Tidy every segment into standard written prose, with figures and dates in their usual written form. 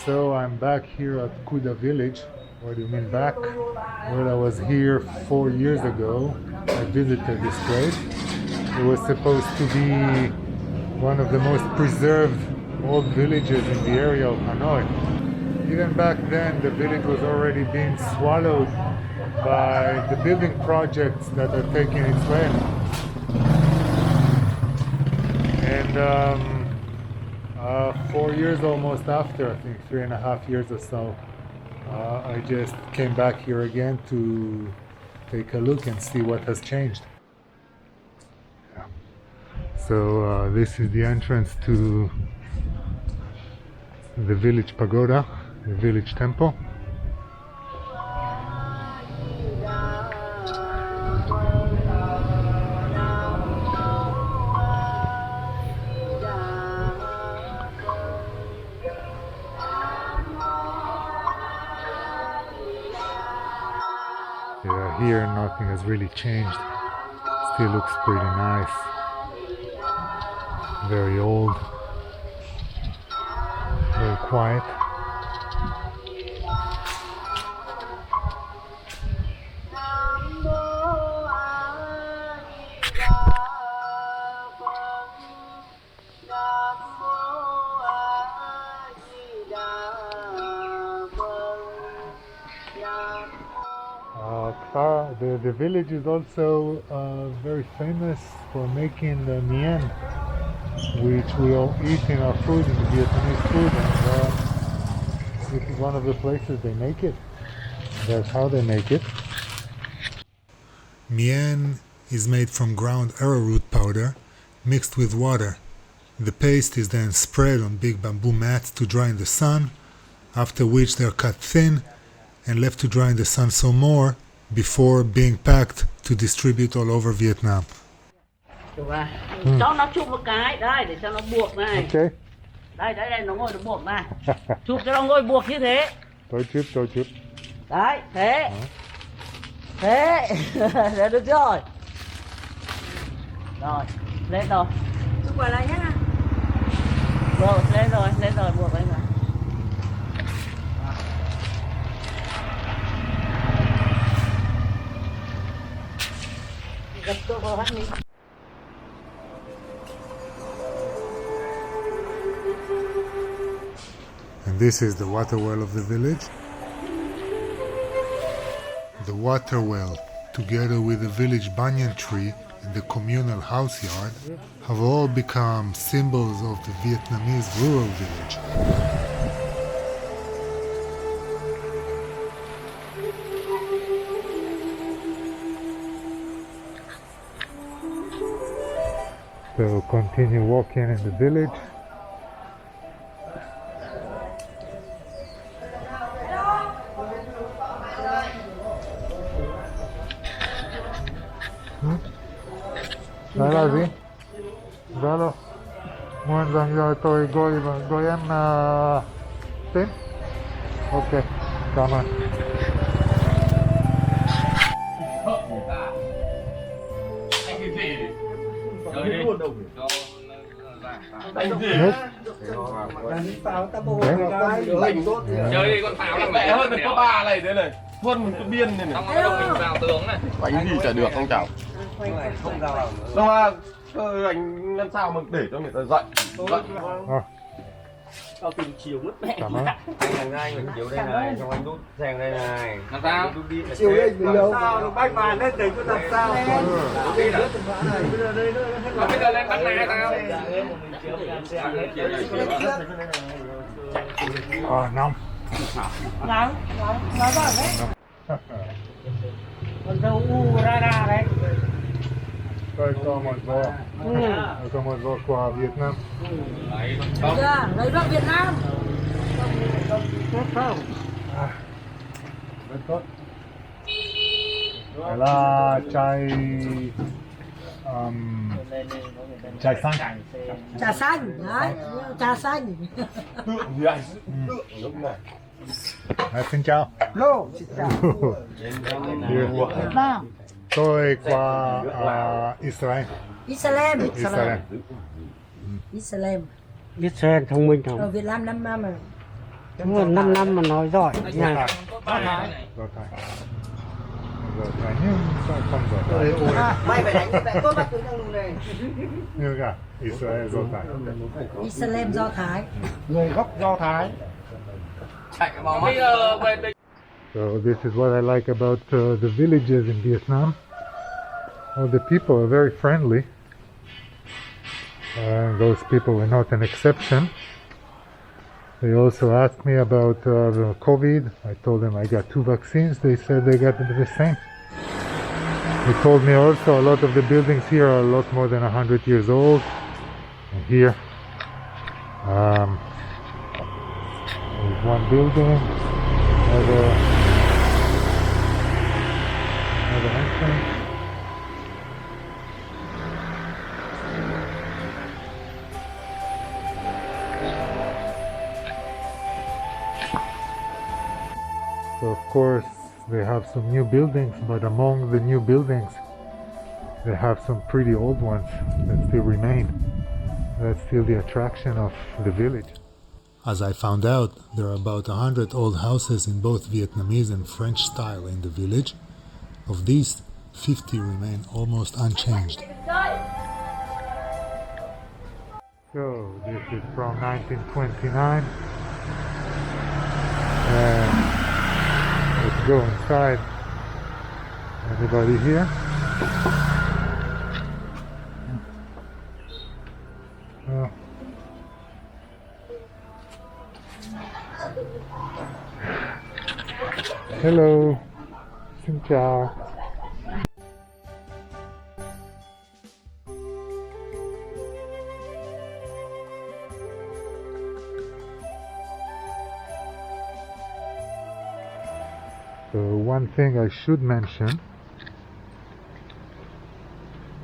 So I'm back here at Cuda village. What do you mean back? Well, I was here 4 years ago. I visited this place. It was supposed to be one of the most preserved old villages in the area of Hanoi. Even back then, the village was already being swallowed by the building projects that are taking its way. And 4 years almost after, I think 3.5 years or so, I just came back here again to take a look and see what has changed. Yeah. So this is the entrance to the village pagoda, the village temple. Yeah, here nothing has really changed. Still looks pretty nice. Very old. Very quiet. The village is also very famous for making the Mien, which we all eat in our food, in the Vietnamese food, and this is one of the places they make it. That's how they make it. Mien is made from ground arrowroot powder mixed with water. The paste is then spread on big bamboo mats to dry in the sun, after which they are cut thin and left to dry in the sun some more before being packed to distribute all over Vietnam. Cho nó chụp một cái đây để cho nó buộc này. Okay. Đây nó ngồi nó buộc này. Chụp cho nó ngồi buộc như thế. Tôi chụp. Đấy, thế. Thế. Thế được rồi. Rồi, lên rồi. Chụp vào lại nhé. Rồi, lên rồi, buộc lên rồi. And this is the water well of the village. The water well, together with the village banyan tree and the communal house yard, have all become symbols of the Vietnamese rural village. So continue walking in the village. Đấy là gì? Đó đâu. Muốn rằng giờ tôi gọi em tên. Ok, cảm ơn. Nước. Chơi đi con pháo là mẹ hơn mình có 3 này thế này. Hơn mình có biên này này. Xong rồi mình vào tướng này. Bánh gì chả được không cháu? Không ra vào nữa. Đâu mà anh làm sao mà để cho người ta dậy. Tao tìm chiều mất mẹ. Cảm ơn. Anh mình chiều đây này, xong anh đút sang đây này. Làm sao? Chiều đây mình đâu? Sao bách màn lên để cứ làm sao? Bây giờ lên bắn này sao? Nóng. Nóng nói rồi đấy. Con dâu u ra đấy. Tôi có một vò quà Việt Nam. Lấy vào Việt Nam. Tốt không? Rất tốt. Đây là chai xanh. Trà xanh, đấy, trà xanh. Xin chào. Lô, xin chào. Việt Nam. Tôi qua Israel. Israel thông minh không? Ở Việt Nam 5 năm rồi. Muốn 5 năm mà nói giỏi nha. Do Thái. Do Thái nhưng sao không do Thái? Mày phải đánh như vậy, tôi bắt tướng thằng lùn này. Như cả Israel do Thái. Israel Do Thái. Người gốc Do Thái. Chạy vào mắt. So this is what I like about the villages in Vietnam. Well, the people are very friendly. And those people are not an exception. They also asked me about the COVID. I told them I got 2 vaccines. They said they got the same. They told me also a lot of the buildings here are a lot more than 100 years old. And here, there's one building, another entrance. So of course they have some new buildings, but among the new buildings they have some pretty old ones that still remain. That's still the attraction of the village. As I found out, there are about 100 old houses in both Vietnamese and French style in the village. Of these, 50 remain almost unchanged. So this is from 1929. And let's go inside. Anybody here? Oh. Hello. Xin chào. So one thing I should mention,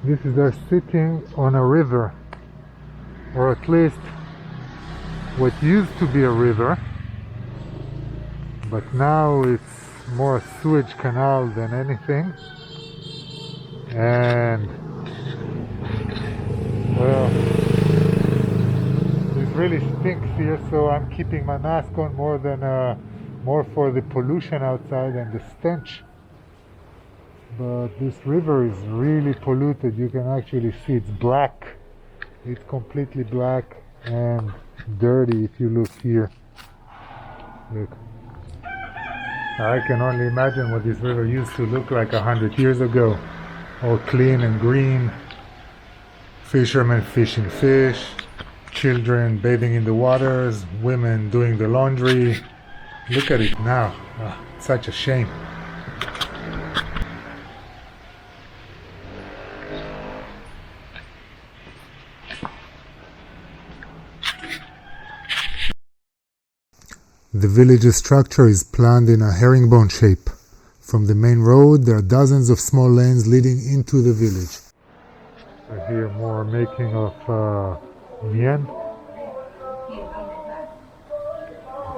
this is us sitting on a river, or at least what used to be a river, but now it's more a sewage canal than anything. And well, it really stinks here, so I'm keeping my mask on more for the pollution outside and the stench. But this river is really polluted. You can actually see it's black. It's completely black and dirty if you look here. Look. I can only imagine what this river used to look like 100 years ago. All clean and green. Fishermen fishing fish. Children bathing in the waters. Women doing the laundry. Look at it now. It's such a shame. The village's structure is planned in a herringbone shape. From the main road, there are dozens of small lanes leading into the village. Here more making of Mien.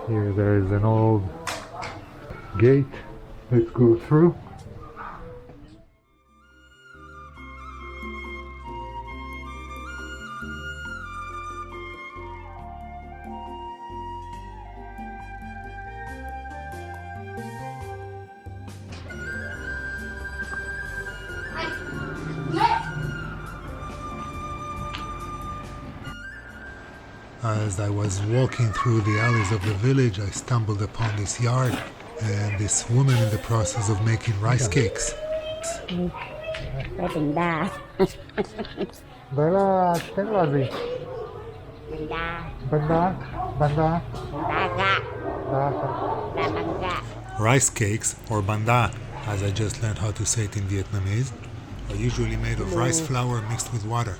Here there is an old gate. Let's go through. As I was walking through the alleys of the village, I stumbled upon this yard and this woman in the process of making rice cakes. Cái bình đa. Đấy là tên là gì? Bình đa. Banda? Banda? Đa gạ. Đa. Đa bằng gạ. Rice cakes, or banda, as I just learned how to say it in Vietnamese, are usually made of rice flour mixed with water.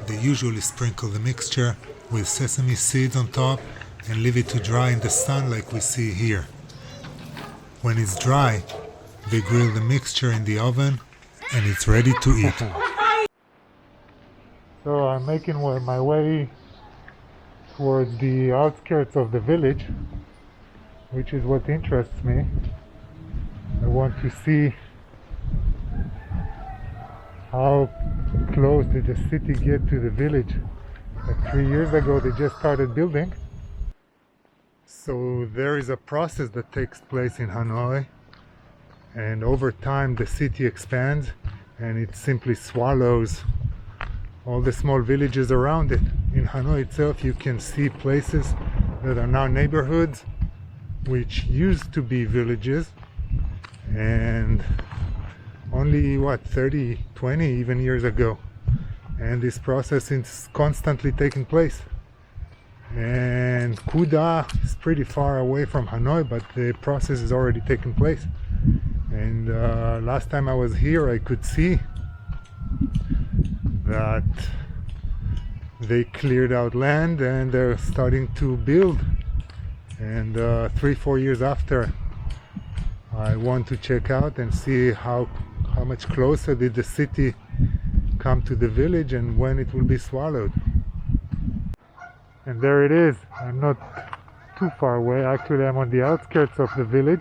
They usually sprinkle the mixture with sesame seeds on top and leave it to dry in the sun like we see here. When it's dry, they grill the mixture in the oven and it's ready to eat. So I'm making my way towards the outskirts of the village, which is what interests me. I want to see how close did the city get to the village. Like 3 years ago they just started building, So there is a process that takes place in Hanoi, and over time the city expands and it simply swallows all the small villages around it. In Hanoi itself you can see places that are now neighborhoods which used to be villages, and only 30, 20 even years ago, and this process is constantly taking place. And Cuda is pretty far away from Hanoi, but the process is already taking place. And last time I was here I could see that they cleared out land and they're starting to build. And 3-4 years after, I want to check out and see how much closer did the city come to the village and when it will be swallowed. And there it is. I'm not too far away. Actually, I'm on the outskirts of the village,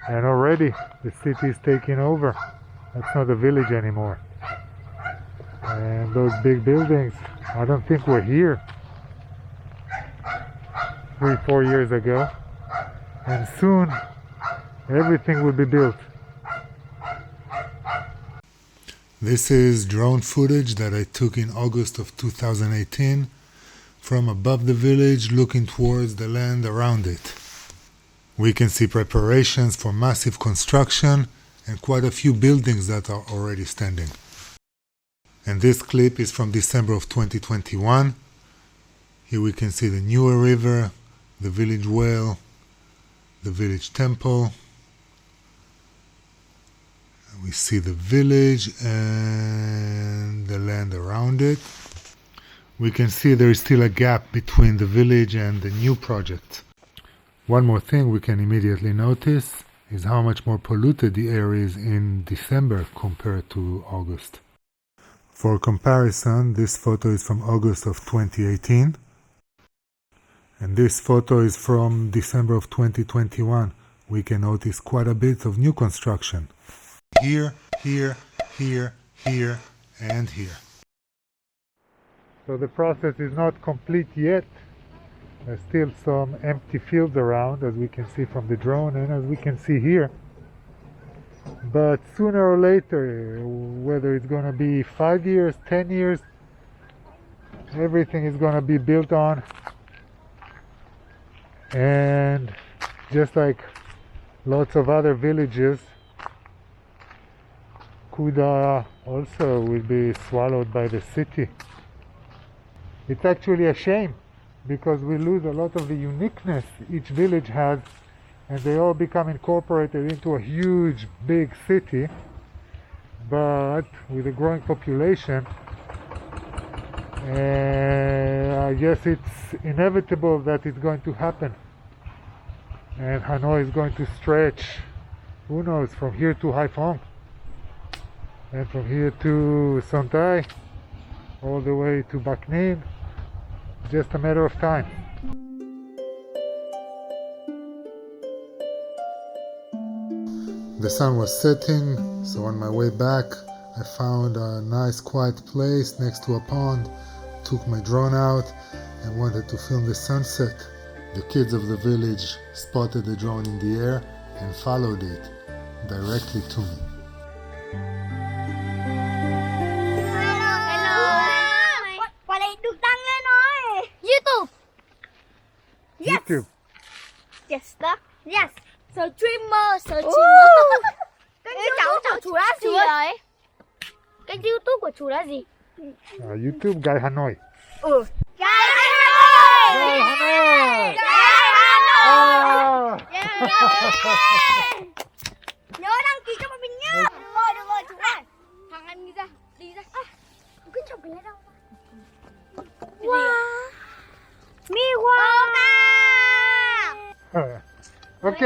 and already the city is taking over. That's not a village anymore. And those big buildings, I don't think were here 3-4 years ago. And soon everything will be built. This is drone footage that I took in August of 2018 from above the village looking towards the land around it. We can see preparations for massive construction and quite a few buildings that are already standing. And this clip is from December of 2021. Here we can see the Nhue River, the village well, the village temple. We see the village and the land around it. We can see there is still a gap between the village and the new project. One more thing we can immediately notice is how much more polluted the air is in December compared to August. For comparison, this photo is from August of 2018, and this photo is from December of 2021. We can notice quite a bit of new construction. Here, here, here, here, and here. So the process is not complete yet. There's still some empty fields around, as we can see from the drone and as we can see here. But sooner or later, whether it's going to be 5 years, 10 years, everything is going to be built on. And just like lots of other villages, Cuda also will be swallowed by the city. It's actually a shame, because we lose a lot of the uniqueness each village has, and they all become incorporated into a huge big city. But with a growing population, I guess it's inevitable that it's going to happen, and Hanoi is going to stretch, who knows, from here to Haiphong, and from here to Sontai, all the way to Bac Ninh. Just a matter of time. The sun was setting, so on my way back I found a nice quiet place next to a pond, took my drone out and wanted to film the sunset. The kids of the village spotted the drone in the air and followed it directly to me. YouTube. Yes, đó. Yes. Streamer. Cái cháu chú là gì đấy? Cái YouTube của chú là gì? YouTube Guy Hanoi. Guy Hanoi. Guy Hanoi. Nhớ đăng ký cho bọn mình nhá. Được rồi chú này. Thằng em đi ra. Cái chồng cái này đâu? Wow. Ok.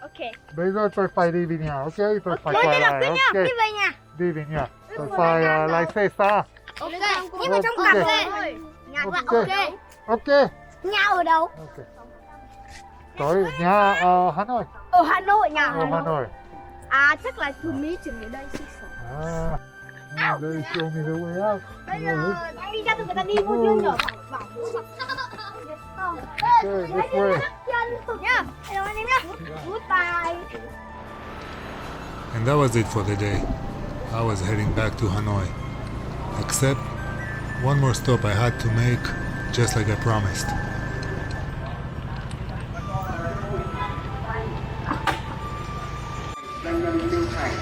Ok. Bây giờ tôi phải đi về nhà, ok? Tôi phải quay lại, ok? Đi về nhà. Đi về nhà. Tôi phải lái xe xa. Ok. Nhưng mà trong cặp xe. Nhà bạn ok. Ok. Nhà ở đâu? Ok. Tôi nhà ở Hanoi. Ở Hà Nội, nhà ở Hà Nội. À chắc là chú Mỹ chuyển đến đây sinh sống. And they show me the way out. Bây giờ đang đi ra từ người ta đi vô dương nhở. Bảo Okay, this way. nhá. Rồi anh em nhá. Goodbye. And that was it for the day. I was heading back to Hanoi. Except one more stop I had to make, just like I promised.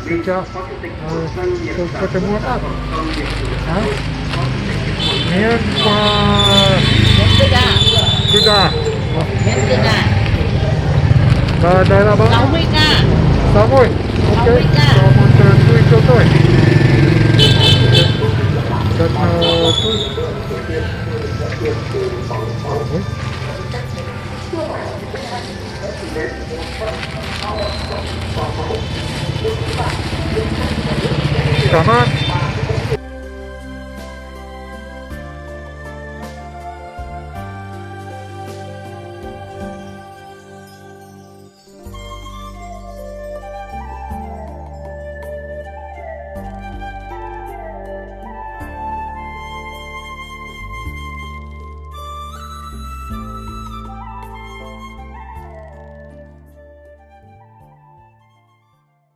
Xin chào. Có thể mua ăn. Hả? Mien qua Cuda. Mien Cuda. Và đây là bao nhiêu? 60k. 60. Ok. 60k. Cho một tươi cho tôi. Rất tươi. Cảm ơn.